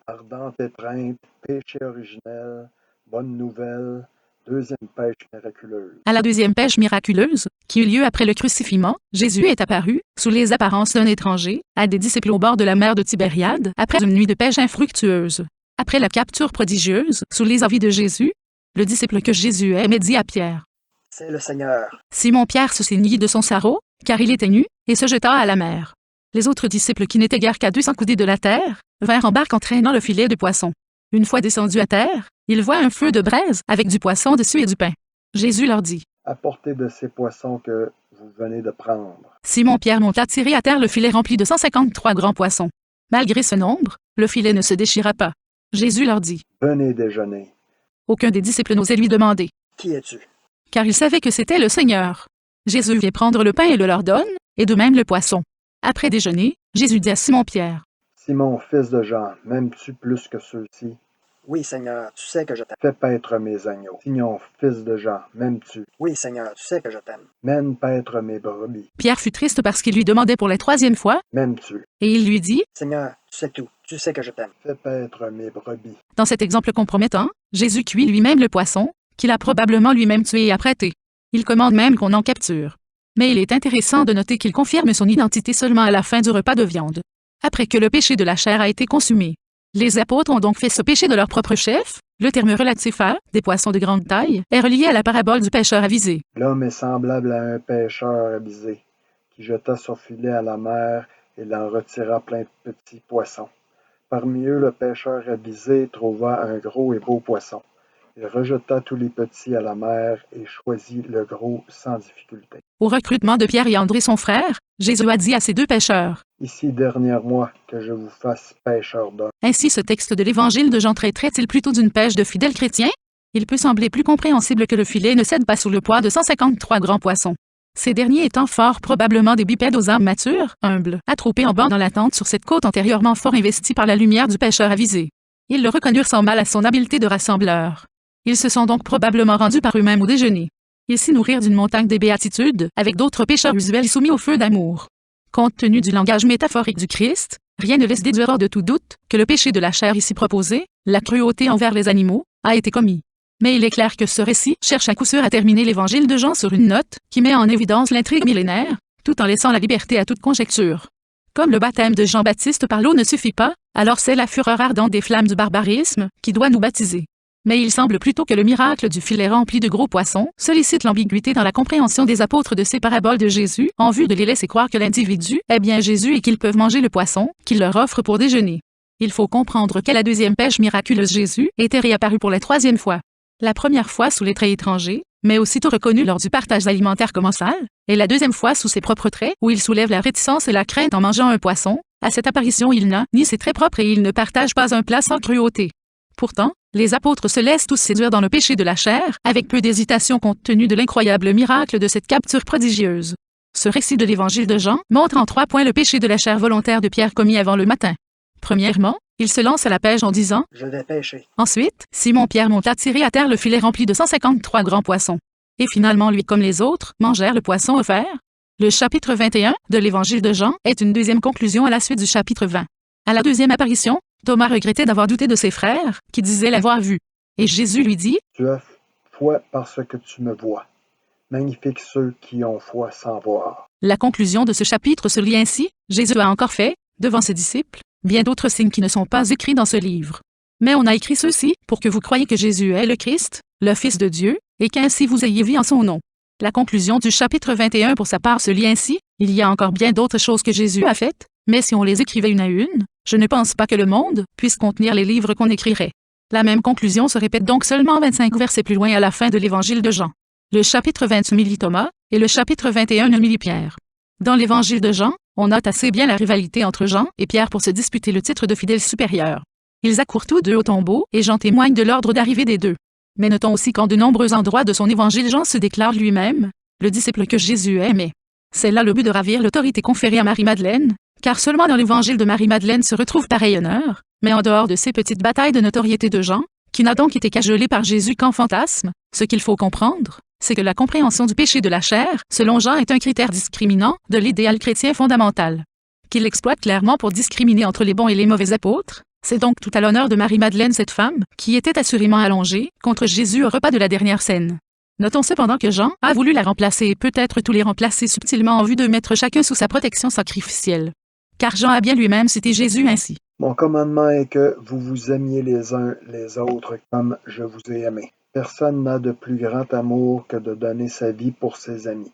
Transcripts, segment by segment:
Ardente étreinte, péché originel, bonne nouvelle, deuxième pêche miraculeuse. À la deuxième pêche miraculeuse, qui eut lieu après le crucifixion, Jésus est apparu, sous les apparences d'un étranger, à des disciples au bord de la mer de Tibériade, après une nuit de pêche infructueuse. Après la capture prodigieuse, sous les envies de Jésus, le disciple que Jésus aimait dit à Pierre: « C'est le Seigneur. » Simon-Pierre se ceignit de son sarrau, car il était nu, et se jeta à la mer. Les autres disciples qui n'étaient guère qu'à 200 coudées de la terre, vinrent en barque en traînant le filet de poisson. Une fois descendus à terre, ils voient un feu de braise avec du poisson dessus et du pain. Jésus leur dit: « Apportez de ces poissons que vous venez de prendre. » Simon-Pierre monta tirer à terre le filet rempli de 153 grands poissons. Malgré ce nombre, le filet ne se déchira pas. Jésus leur dit: « Venez déjeuner. » Aucun des disciples n'osait lui demander: « Qui es-tu? » Car il savait que c'était le Seigneur. Jésus vient prendre le pain et le leur donne, et de même le poisson. Après déjeuner, Jésus dit à Simon-Pierre: « Simon, fils de Jean, m'aimes-tu plus que ceux-ci? » »« Oui, Seigneur, tu sais que je t'aime. » »« Fais paître mes agneaux. » »« Simon, fils de Jean, m'aimes-tu? » »« Oui, Seigneur, tu sais que je t'aime. » »« Mène paître mes brebis. » Pierre fut triste parce qu'il lui demandait pour la 3e fois, « M'aimes-tu? » Et il lui dit: « Seigneur, tu sais tout, tu sais que je t'aime. » »« Fais paître mes brebis. » Dans cet exemple compromettant, Jésus cuit lui-même le poisson, qu'il a probablement lui-même tué et apprêté. Il commande même qu'on en capture. Mais il est intéressant de noter qu'il confirme son identité seulement à la fin du repas de viande, après que le péché de la chair a été consumé. Les apôtres ont donc fait ce péché de leur propre chef. Le terme relatif à « des poissons de grande taille » est relié à la parabole du pêcheur avisé. L'homme est semblable à un pêcheur avisé, qui jeta son filet à la mer et l'en retira plein de petits poissons. Parmi eux, le pêcheur avisé trouva un gros et beau poisson. Il rejeta tous les petits à la mer et choisit le gros sans difficulté. Au recrutement de Pierre et André son frère, Jésus a dit à ces 2 pêcheurs: « Ici dernière moi que je vous fasse pêcheurs d'hommes. » Ainsi ce texte de l'Évangile de Jean traiterait-il plutôt d'une pêche de fidèles chrétiens? Il peut sembler plus compréhensible que le filet ne cède pas sous le poids de 153 grands poissons. Ces derniers étant fort probablement des bipèdes aux âmes matures, humbles, attroupés en banc dans la tente sur cette côte antérieurement fort investie par la lumière du pêcheur avisé. Ils le reconnurent sans mal à son habileté de rassembleur. Ils se sont donc probablement rendus par eux-mêmes au déjeuner. Ils s'y nourrirent d'une montagne des béatitudes, avec d'autres pécheurs usuels soumis au feu d'amour. Compte tenu du langage métaphorique du Christ, rien ne laisse déduire hors de tout doute que le péché de la chair ici proposé, la cruauté envers les animaux, a été commis. Mais il est clair que ce récit cherche à coup sûr à terminer l'évangile de Jean sur une note qui met en évidence l'intrigue millénaire, tout en laissant la liberté à toute conjecture. Comme le baptême de Jean-Baptiste par l'eau ne suffit pas, alors c'est la fureur ardente des flammes du barbarisme qui doit nous baptiser. Mais il semble plutôt que le miracle du filet rempli de gros poissons sollicite l'ambiguïté dans la compréhension des apôtres de ces paraboles de Jésus, en vue de les laisser croire que l'individu est bien Jésus et qu'ils peuvent manger le poisson qu'il leur offre pour déjeuner. Il faut comprendre qu'à la 2e pêche miraculeuse Jésus était réapparu pour la 3e fois. La première fois sous les traits étrangers, mais aussitôt reconnu lors du partage alimentaire commensal, et la 2e fois sous ses propres traits, où il soulève la réticence et la crainte en mangeant un poisson. À cette apparition il n'a ni ses traits propres et il ne partage pas un plat sans cruauté. Pourtant, les apôtres se laissent tous séduire dans le péché de la chair, avec peu d'hésitation compte tenu de l'incroyable miracle de cette capture prodigieuse. Ce récit de l'Évangile de Jean montre en 3 points le péché de la chair volontaire de Pierre commis avant le matin. Premièrement, il se lance à la pêche en disant: « Je vais pêcher. » Ensuite, Simon-Pierre monta tirer à terre le filet rempli de 153 grands poissons. Et finalement lui comme les autres, mangèrent le poisson offert. Le chapitre 21 de l'Évangile de Jean est une 2e conclusion à la suite du chapitre 20. À la 2e apparition, Thomas regrettait d'avoir douté de ses frères, qui disaient l'avoir vu. Et Jésus lui dit: « Tu as foi parce que tu me vois. Magnifiques ceux qui ont foi sans voir. » La conclusion de ce chapitre se lit ainsi: Jésus a encore fait, devant ses disciples, bien d'autres signes qui ne sont pas écrits dans ce livre. Mais on a écrit ceux-ci pour que vous croyiez que Jésus est le Christ, le Fils de Dieu, et qu'ainsi vous ayez vie en son nom. La conclusion du chapitre 21 pour sa part se lit ainsi: il y a encore bien d'autres choses que Jésus a faites, mais si on les écrivait une à une, je ne pense pas que le monde puisse contenir les livres qu'on écrirait. La même conclusion se répète donc seulement 25 versets plus loin à la fin de l'Évangile de Jean. Le chapitre 28 lit Thomas, et le chapitre 21 lit Pierre. Dans l'Évangile de Jean, on note assez bien la rivalité entre Jean et Pierre pour se disputer le titre de fidèle supérieur. Ils accourent tous 2 au tombeau, et Jean témoigne de l'ordre d'arrivée des 2. Mais notons aussi qu'en de nombreux endroits de son évangile Jean se déclare lui-même le disciple que Jésus aimait. C'est là le but de ravir l'autorité conférée à Marie-Madeleine, car seulement dans l'évangile de Marie-Madeleine se retrouve pareil honneur, mais en dehors de ces petites batailles de notoriété de Jean, qui n'a donc été cajolé par Jésus qu'en fantasme, ce qu'il faut comprendre, c'est que la compréhension du péché de la chair, selon Jean, est un critère discriminant de l'idéal chrétien fondamental. Qu'il exploite clairement pour discriminer entre les bons et les mauvais apôtres, C'est donc tout à l'honneur de Marie-Madeleine cette femme, qui était assurément allongée, contre Jésus au repas de la dernière scène. Notons cependant que Jean a voulu la remplacer et peut-être tous les remplacer subtilement en vue de mettre chacun sous sa protection sacrificielle. Car Jean a bien lui-même cité Jésus ainsi. Mon commandement est que vous vous aimiez les uns les autres comme je vous ai aimé. Personne n'a de plus grand amour que de donner sa vie pour ses amis.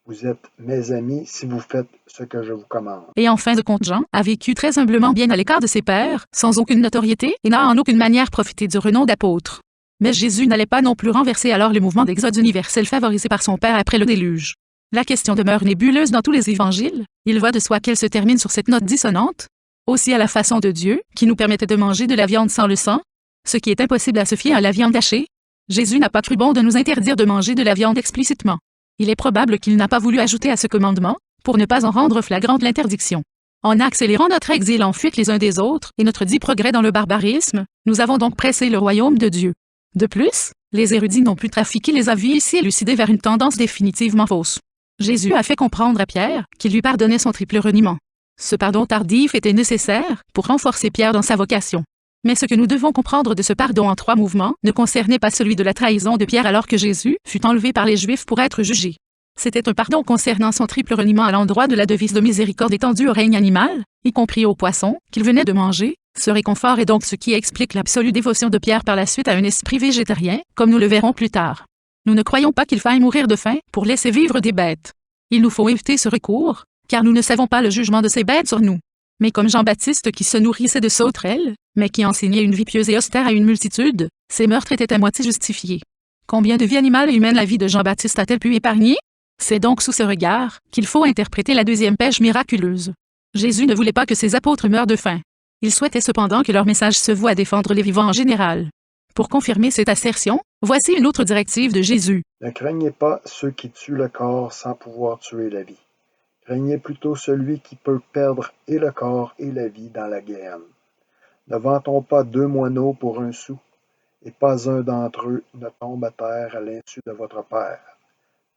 Vous êtes mes amis si vous faites ce que je vous commande. Et en fin de compte, Jean a vécu très humblement bien à l'écart de ses pairs, sans aucune notoriété, et n'a en aucune manière profité du renom d'apôtre. Mais Jésus n'allait pas non plus renverser alors le mouvement d'exode universel favorisé par son Père après le déluge. La question demeure nébuleuse dans tous les évangiles. Il va de soi qu'elle se termine sur cette note dissonante. Aussi à la façon de Dieu, qui nous permettait de manger de la viande sans le sang, ce qui est impossible à se fier à la viande hachée. Jésus n'a pas cru bon de nous interdire de manger de la viande explicitement. Il est probable qu'il n'a pas voulu ajouter à ce commandement, pour ne pas en rendre flagrante l'interdiction. En accélérant notre exil en fuite les uns des autres et notre dit progrès dans le barbarisme, nous avons donc pressé le royaume de Dieu. De plus, les érudits n'ont pu trafiquer les avis ici élucidés vers une tendance définitivement fausse. Jésus a fait comprendre à Pierre qu'il lui pardonnait son triple reniement. Ce pardon tardif était nécessaire pour renforcer Pierre dans sa vocation. Mais ce que nous devons comprendre de ce pardon en 3 mouvements ne concernait pas celui de la trahison de Pierre alors que Jésus fut enlevé par les Juifs pour être jugé. C'était un pardon concernant son triple reniement à l'endroit de la devise de miséricorde étendue au règne animal, y compris aux poissons, qu'il venait de manger. Ce réconfort est donc ce qui explique l'absolue dévotion de Pierre par la suite à un esprit végétarien, comme nous le verrons plus tard. Nous ne croyons pas qu'il faille mourir de faim pour laisser vivre des bêtes. Il nous faut éviter ce recours, car nous ne savons pas le jugement de ces bêtes sur nous. Mais comme Jean-Baptiste qui se nourrissait de sauterelles, mais qui enseignait une vie pieuse et austère à une multitude, ces meurtres étaient à moitié justifiés. Combien de vies animales et humaines la vie de Jean-Baptiste a-t-elle pu épargner? C'est donc sous ce regard qu'il faut interpréter la deuxième pêche miraculeuse. Jésus ne voulait pas que ses apôtres meurent de faim. Il souhaitait cependant que leur message se voie à défendre les vivants en général. Pour confirmer cette assertion, voici une autre directive de Jésus. Ne craignez pas ceux qui tuent le corps sans pouvoir tuer la vie. Craignez plutôt celui qui peut perdre et le corps et la vie dans la guerre. Ne vend-on pas 2 moineaux pour un sou, et pas un d'entre eux ne tombe à terre à l'insu de votre Père.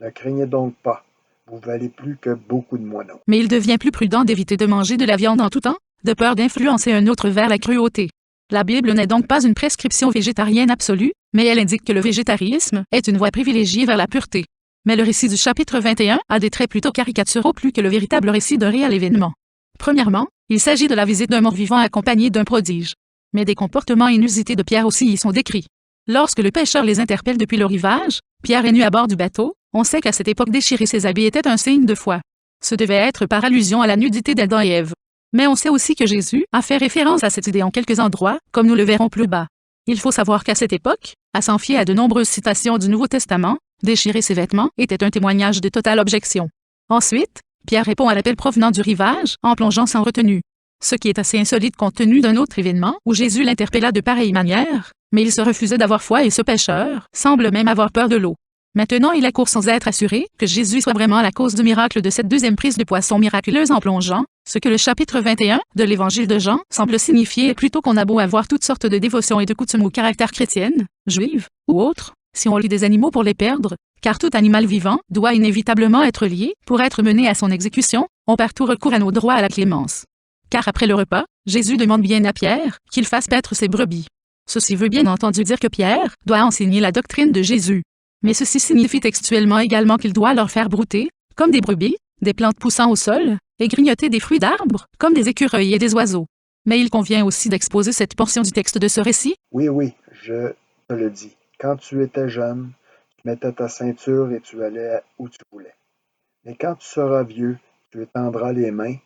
Ne craignez donc pas, vous valez plus que beaucoup de moineaux. Mais il devient plus prudent d'éviter de manger de la viande en tout temps, de peur d'influencer un autre vers la cruauté. La Bible n'est donc pas une prescription végétarienne absolue, mais elle indique que le végétarisme est une voie privilégiée vers la pureté. Mais le récit du chapitre 21 a des traits plutôt caricaturaux plus que le véritable récit d'un réel événement. Premièrement, il s'agit de la visite d'un mort-vivant accompagné d'un prodige. Mais des comportements inusités de Pierre aussi y sont décrits. Lorsque le pêcheur les interpelle depuis le rivage, Pierre est nu à bord du bateau. On sait qu'à cette époque déchirer ses habits était un signe de foi. Ce devait être par allusion à la nudité d'Adam et Ève. Mais on sait aussi que Jésus a fait référence à cette idée en quelques endroits, comme nous le verrons plus bas. Il faut savoir qu'à cette époque, à s'en fier à de nombreuses citations du Nouveau Testament, déchirer ses vêtements était un témoignage de totale objection. Ensuite, Pierre répond à l'appel provenant du rivage en plongeant sans retenue. Ce qui est assez insolite compte tenu d'un autre événement où Jésus l'interpella de pareille manière, mais il se refusait d'avoir foi et ce pêcheur semble même avoir peur de l'eau. Maintenant il accourt sans être assuré que Jésus soit vraiment la cause du miracle de cette deuxième prise de poisson miraculeuse en plongeant, ce que le chapitre 21 de l'Évangile de Jean semble signifier plutôt qu'on a beau avoir toutes sortes de dévotions et de coutumes ou caractères chrétiennes, juives, ou autres, si on lit des animaux pour les perdre, car tout animal vivant doit inévitablement être lié pour être mené à son exécution, on perd tout recours à nos droits à la clémence. Car après le repas, Jésus demande bien à Pierre qu'il fasse paître ses brebis. Ceci veut bien entendu dire que Pierre doit enseigner la doctrine de Jésus. Mais ceci signifie textuellement également qu'il doit leur faire brouter, comme des brebis, des plantes poussant au sol, et grignoter des fruits d'arbres, comme des écureuils et des oiseaux. Mais il convient aussi d'exposer cette portion du texte de ce récit. Oui, je te le dis. Quand tu étais jeune, tu mettais ta ceinture et tu allais où tu voulais. Mais quand tu seras vieux, tu étendras les mains,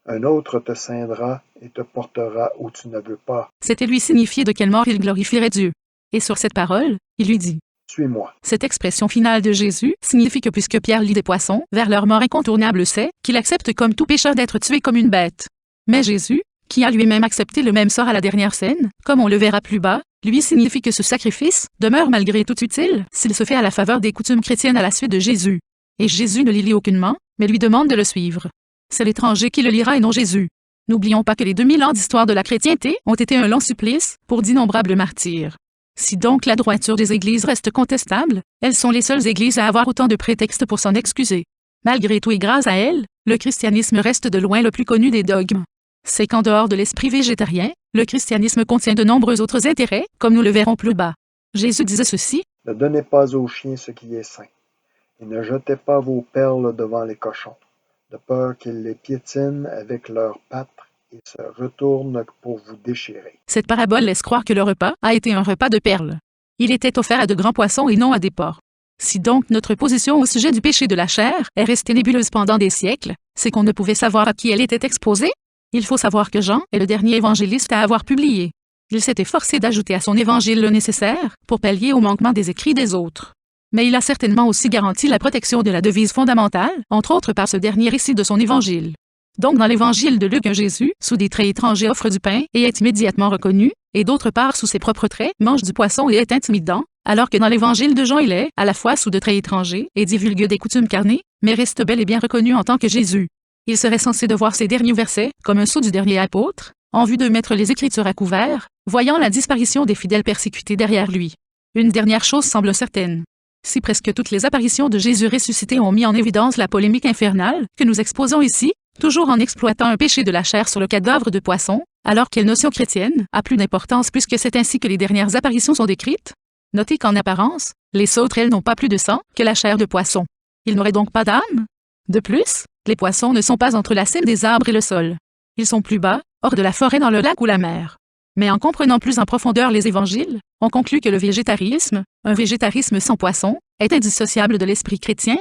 un autre te ceindra et te portera où tu ne veux pas. C'était lui signifier de quelle mort il glorifierait Dieu. Et sur cette parole, il lui dit: Suis-moi. Cette expression finale de Jésus signifie que puisque Pierre lit des poissons vers leur mort incontournable c'est qu'il accepte comme tout pécheur d'être tué comme une bête. Mais Jésus, qui a lui-même accepté le même sort à la dernière scène, comme on le verra plus bas, lui signifie que ce sacrifice demeure malgré tout utile s'il se fait à la faveur des coutumes chrétiennes à la suite de Jésus. Et Jésus ne l'y lit aucunement, mais lui demande de le suivre. C'est l'étranger qui le lira et non Jésus. N'oublions pas que les 2000 ans d'histoire de la chrétienté ont été un long supplice pour d'innombrables martyrs. Si donc la droiture des églises reste contestable, elles sont les seules églises à avoir autant de prétextes pour s'en excuser. Malgré tout et grâce à elles, le christianisme reste de loin le plus connu des dogmes. C'est qu'en dehors de l'esprit végétarien, Le christianisme contient de nombreux autres intérêts, comme nous le verrons plus bas. Jésus disait ceci: Ne donnez pas aux chiens ce qui est sain, et ne jetez pas vos perles devant les cochons, de peur qu'ils les piétinent avec leurs pattes et se retournent pour vous déchirer. Cette parabole laisse croire que le repas a été un repas de perles. Il était offert à de grands poissons et non à des porcs. Si donc notre position au sujet du péché de la chair est restée nébuleuse pendant des siècles, c'est qu'on ne pouvait savoir à qui elle était exposée. Il faut savoir que Jean est le dernier évangéliste à avoir publié. Il s'est efforcé d'ajouter à son évangile le nécessaire pour pallier au manquement des écrits des autres. Mais il a certainement aussi garanti la protection de la devise fondamentale, entre autres par ce dernier récit de son évangile. Donc dans l'évangile de Luc, un Jésus, sous des traits étrangers, offre du pain et est immédiatement reconnu, et d'autre part sous ses propres traits, mange du poisson et est intimidant, alors que dans l'évangile de Jean il est, à la fois sous de traits étrangers et divulgue des coutumes carnées, mais reste bel et bien reconnu en tant que Jésus. Il serait censé de voir ces derniers versets comme un sceau du dernier apôtre, en vue de mettre les Écritures à couvert, voyant la disparition des fidèles persécutés derrière lui. Une dernière chose semble certaine. Si presque toutes les apparitions de Jésus ressuscité ont mis en évidence la polémique infernale que nous exposons ici, toujours en exploitant un péché de la chair sur le cadavre de poisson, alors quelle notion chrétienne a plus d'importance puisque c'est ainsi que les dernières apparitions sont décrites? Notez qu'en apparence, les sauterelles n'ont pas plus de sang que la chair de poisson. Ils n'auraient donc pas d'âme? De plus, les poissons ne sont pas entre la cime des arbres et le sol. Ils sont plus bas, hors de la forêt, dans le lac ou la mer. Mais en comprenant plus en profondeur les évangiles, on conclut que le végétarisme, un végétarisme sans poisson, est indissociable de l'esprit chrétien,